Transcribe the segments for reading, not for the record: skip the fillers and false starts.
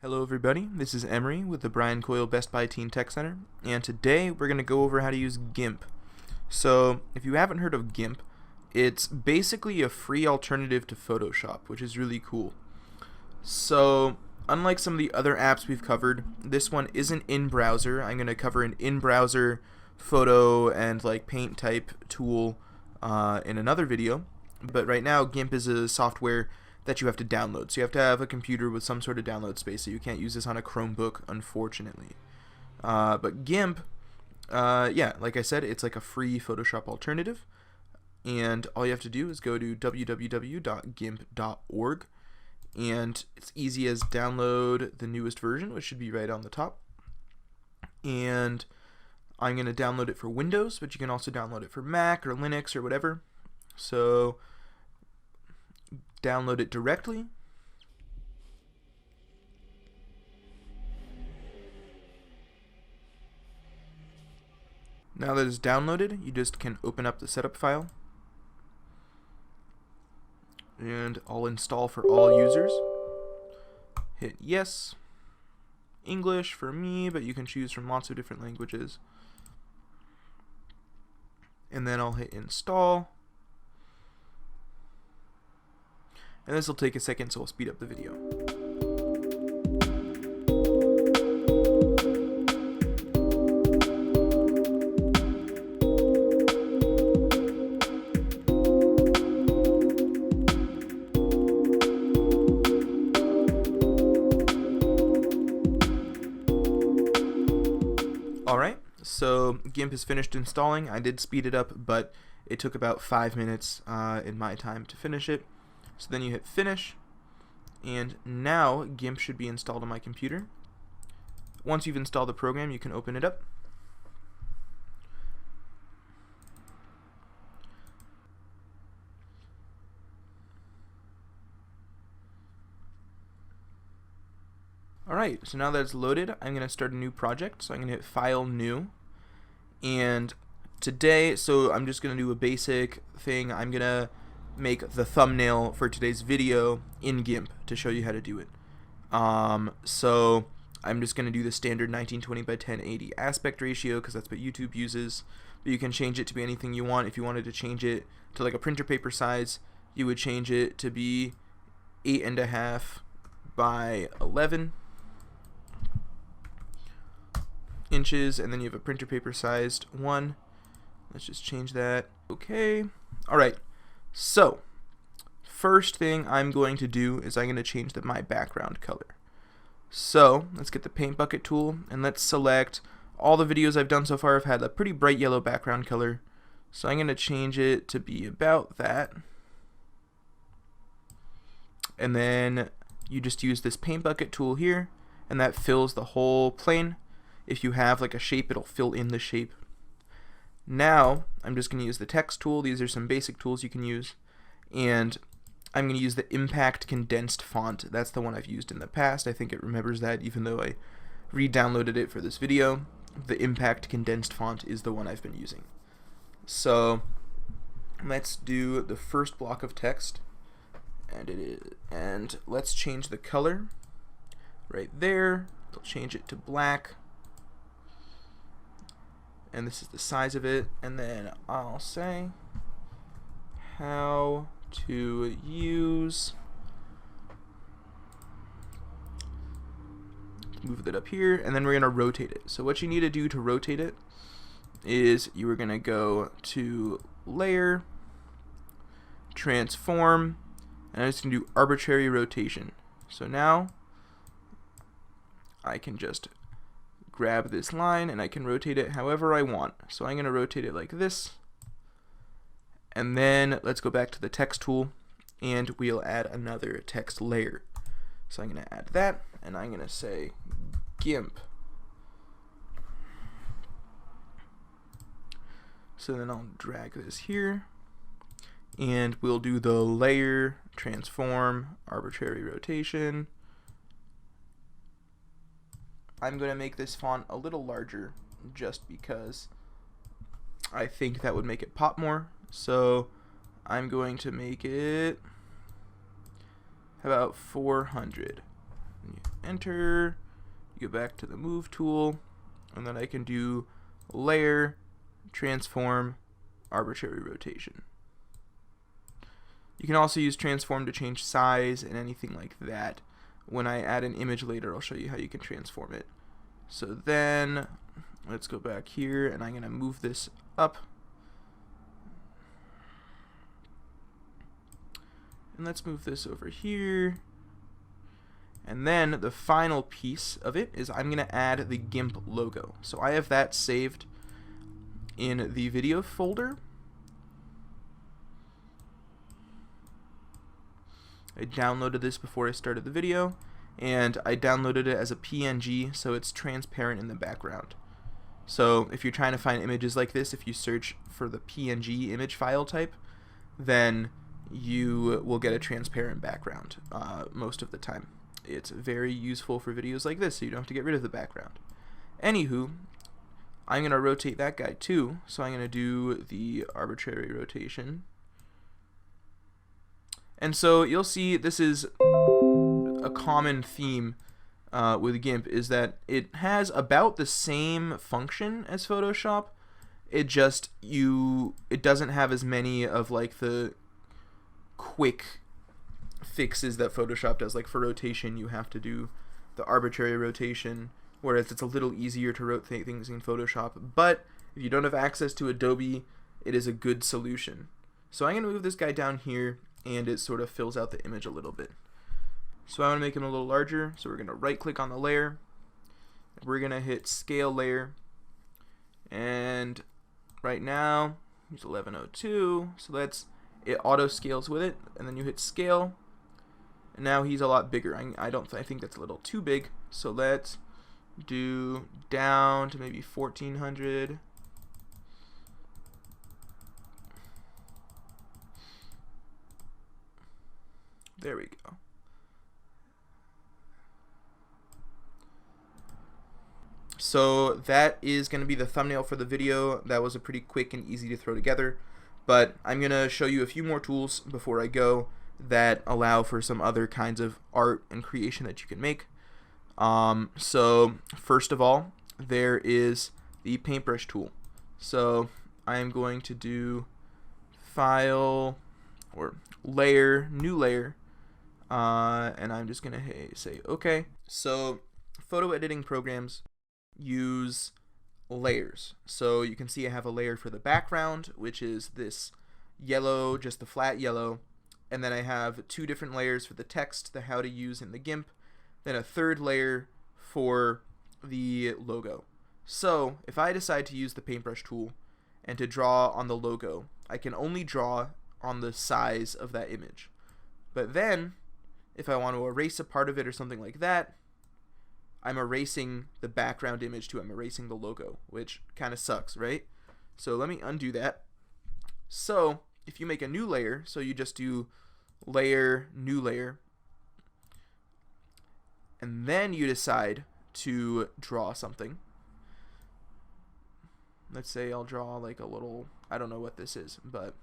Hello everybody, this is Emery with the Brian Coyle Best Buy Teen Tech Center, and today we're going to go over how to use GIMP. So, if you haven't heard of GIMP, it's basically a free alternative to Photoshop, which is really cool. So, unlike some of the other apps we've covered, this one isn't in-browser. I'm going to cover an in-browser photo and paint type tool in another video, but right now GIMP is a software that you have to download. So you have to have a computer with some sort of download space, so you can't use this on a Chromebook, unfortunately. But GIMP, yeah, like I said, it's like a free Photoshop alternative, and all you have to do is go to www.gimp.org, and it's easy as download the newest version, which should be right on the top. And I'm going to download it for Windows, but you can also download it for Mac or Linux or whatever. So download it directly. Now that it's downloaded, you just can open up the setup file, and I'll install for all users. Hit yes. English for me, but you can choose from lots of different languages. And then I'll hit install. And this will take a second, so I'll speed up the video. Alright, so GIMP is finished installing. I did speed it up, but it took about 5 minutes in my time to finish it. So then you hit finish, and now GIMP should be installed on my computer. Once you've installed the program, you can open it up. Alright, so now that it's loaded, I'm going to start a new project. So I'm going to hit File, New, and today, so I'm just going to do a basic thing. I'm going to make the thumbnail for today's video in GIMP to show you how to do it. So I'm just going to do the standard 1920 by 1080 aspect ratio because that's what YouTube uses, but you can change it to be anything you want. If you wanted to change it to like a printer paper size, you would change it to be 8.5 by 11 inches, and then you have a printer paper sized one. Let's just change that. Okay. Alright. So, first thing I'm going to do is I'm going to change my background color. So, let's get the paint bucket tool, and let's select all the videos I've done so far have had a pretty bright yellow background color. So I'm going to change it to be about that. And then you just use this paint bucket tool here, and that fills the whole plane. If you have like a shape, it'll fill in the shape. Now, I'm just going to use the text tool. These are some basic tools you can use. And I'm going to use the Impact Condensed Font. That's the one I've used in the past. I think it remembers that even though I re-downloaded it for this video. The Impact Condensed Font is the one I've been using. So, let's do the first block of text. And let's change the color right there. I'll change it to black. And this is the size of it, and then I'll say how to use, move it up here, and then we're going to rotate it. So what you need to do to rotate it is you are going to go to Layer, Transform, and I'm just going to do Arbitrary Rotation. So now I can just grab this line and I can rotate it however I want. So I'm going to rotate it like this, and then let's go back to the text tool and we'll add another text layer. So I'm going to add that, and I'm going to say GIMP. So then I'll drag this here, and we'll do the layer, transform, arbitrary rotation. I'm going to make this font a little larger just because I think that would make it pop more. So I'm going to make it about 400. enter, you go back to the move tool, and then I can do layer, transform, arbitrary rotation. You can also use transform to change size and anything like that. When I add an image later, I'll show you how you can transform it. So then let's go back here, and I'm going to move this up. And let's move this over here. And then the final piece of it is I'm going to add the GIMP logo. So I have that saved in the video folder. I downloaded this before I started the video, and I downloaded it as a PNG, so it's transparent in the background. So if you're trying to find images like this, if you search for the PNG image file type, then you will get a transparent background most of the time. It's very useful for videos like this, so you don't have to get rid of the background. Anywho, I'm going to rotate that guy too, so I'm going to do the arbitrary rotation. And so you'll see this is a common theme with GIMP, is that it has about the same function as Photoshop. It just it doesn't have as many of like the quick fixes that Photoshop does. Like for rotation, you have to do the arbitrary rotation, whereas it's a little easier to rotate things in Photoshop. But if you don't have access to Adobe, it is a good solution. So I'm going to move this guy down here, and it sort of fills out the image a little bit. So I want to make him a little larger, so we're going to right click on the layer, we're going to hit scale layer, and right now he's 1102, so it auto scales with it, and then you hit scale, and now he's a lot bigger. I think that's a little too big, so let's do down to maybe 1400. There we go. So that is going to be the thumbnail for the video. That was a pretty quick and easy to throw together, but I'm going to show you a few more tools before I go that allow for some other kinds of art and creation that you can make. So first of all, there is the paintbrush tool. So I'm going to do file or layer, new layer, and I'm just gonna say OK. So photo editing programs use layers. So you can see I have a layer for the background, which is this yellow, just the flat yellow, and then I have two different layers for the text, the how to use in the GIMP, then a third layer for the logo. So if I decide to use the paintbrush tool and to draw on the logo, I can only draw on the size of that image. But then if I want to erase a part of it or something like that, I'm erasing the background image too. I'm erasing the logo, which kind of sucks, right? So let me undo that. So if you make a new layer, so you just do layer, new layer, and then you decide to draw something. Let's say I'll draw like a little, I don't know what this is, but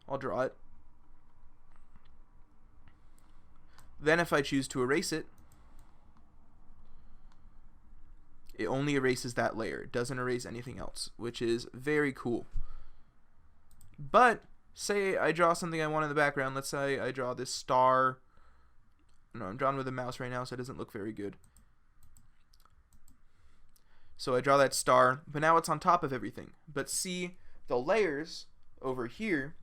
I'll draw it. Then if I choose to erase it, it only erases that layer. It doesn't erase anything else, which is very cool. But say I draw something I want in the background. Let's say I draw this star. No, I'm drawing with a mouse right now, so it doesn't look very good. So I draw that star, but now it's on top of everything. But see, the layers over here,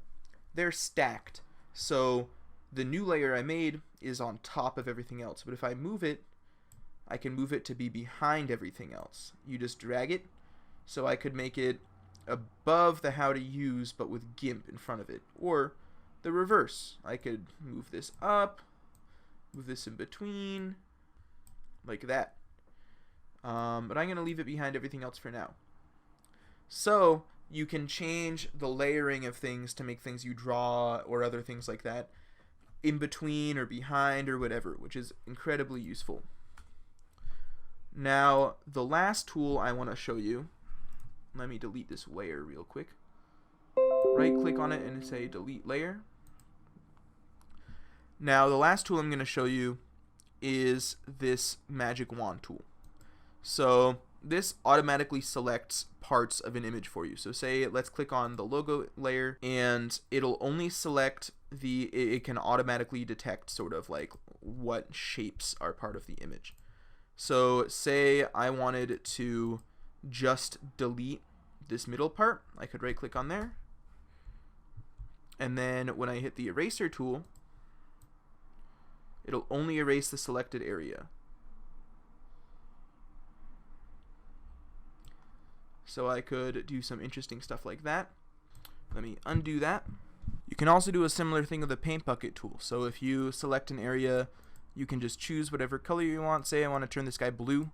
they're stacked. So the new layer I made is on top of everything else. But if I move it, I can move it to be behind everything else. You just drag it. So I could make it above the how to use, but with GIMP in front of it. Or the reverse. I could move this up, move this in between, like that. But I'm going to leave it behind everything else for now. So you can change the layering of things to make things you draw or other things like that in between or behind or whatever, which is incredibly useful. Now, the last tool I want to show you, let me delete this layer real quick. Right click on it and say delete layer. Now, the last tool I'm going to show you is this magic wand tool. So this automatically selects parts of an image for you. So say, let's click on the logo layer, and it'll only select it can automatically detect sort of like what shapes are part of the image. So say I wanted to just delete this middle part, I could right click on there, and then when I hit the eraser tool, it'll only erase the selected area. So I could do some interesting stuff like that. Let me undo that. You can also do a similar thing with the paint bucket tool. So if you select an area, you can just choose whatever color you want. Say I want to turn this guy blue.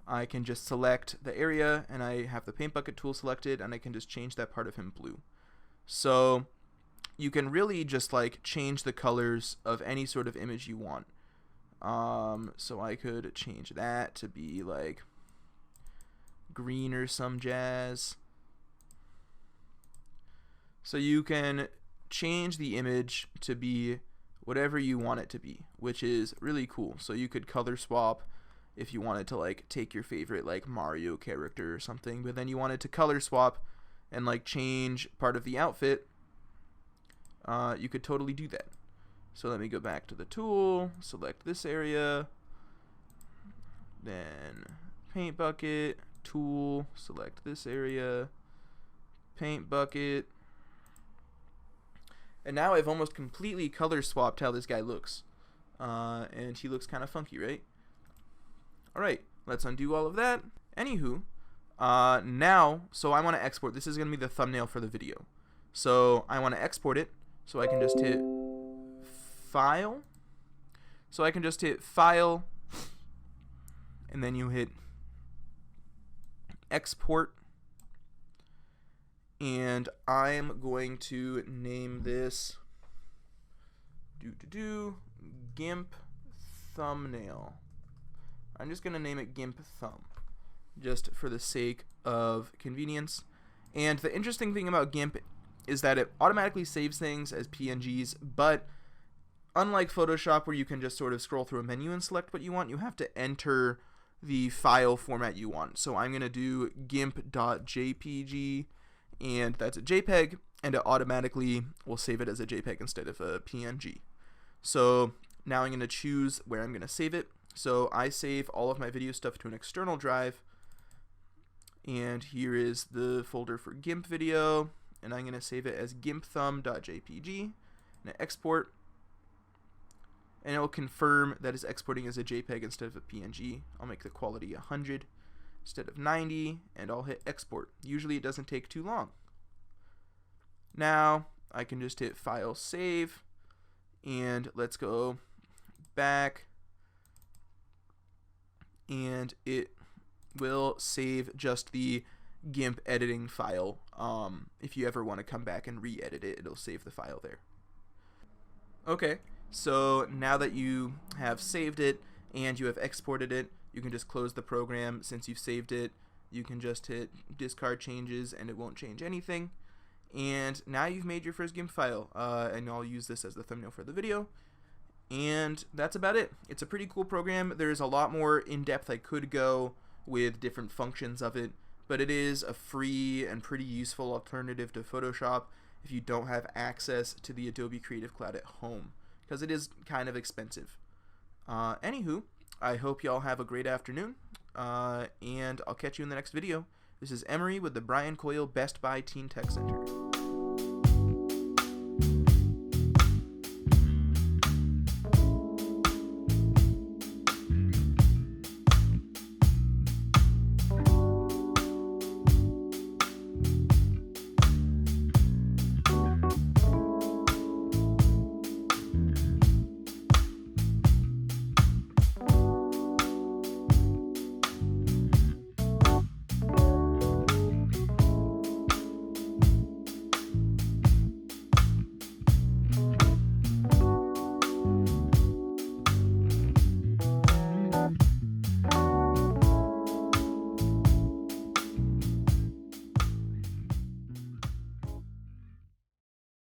I can just select the area, and I have the paint bucket tool selected, and I can just change that part of him blue. So you can really just like change the colors of any sort of image you want. So I could change that to be like green or some jazz. So you can change the image to be whatever you want it to be, which is really cool. So you could color swap if you wanted to like take your favorite like Mario character or something, but then you wanted to color swap and like change part of the outfit, you could totally do that. So let me go back to the tool, select this area, then paint bucket, tool, select this area, paint bucket, and now I've almost completely color swapped how this guy looks, and he looks kind of funky, right? Alright, let's undo all of that. Anywho, now, so I want to export. This is going to be the thumbnail for the video. So I want to export it, so I can just hit File. So I can just hit File, and then you hit Export. And I'm going to name this GIMP thumbnail. I'm just going to name it GIMP thumb, just for the sake of convenience. And the interesting thing about GIMP is that it automatically saves things as PNGs, but unlike Photoshop, where you can just sort of scroll through a menu and select what you want, you have to enter the file format you want. So I'm going to do gimp.jpg, and that's a JPEG, and it automatically will save it as a JPEG instead of a PNG. So now I'm going to choose where I'm going to save it. So I save all of my video stuff to an external drive, and here is the folder for GIMP video, and I'm going to save it as gimpthumb.jpg, and I export, and it will confirm that it's exporting as a JPEG instead of a PNG. I'll make the quality 100 instead of 90, and I'll hit export. Usually it doesn't take too long. Now I can just hit File, Save, and let's go back, and it will save just the GIMP editing file. If you ever want to come back and re-edit it, it'll save the file there. Okay, so now that you have saved it and you have exported it, you can just close the program. Since you've saved it, you can just hit discard changes and it won't change anything. And now you've made your first GIMP file, and I'll use this as the thumbnail for the video. And that's about it. It's a pretty cool program. There's a lot more in-depth I could go with different functions of it, but it is a free and pretty useful alternative to Photoshop if you don't have access to the Adobe Creative Cloud at home, because it is kind of expensive. Anywho, I hope y'all have a great afternoon, and I'll catch you in the next video. This is Emery with the Brian Coyle Best Buy Teen Tech Center.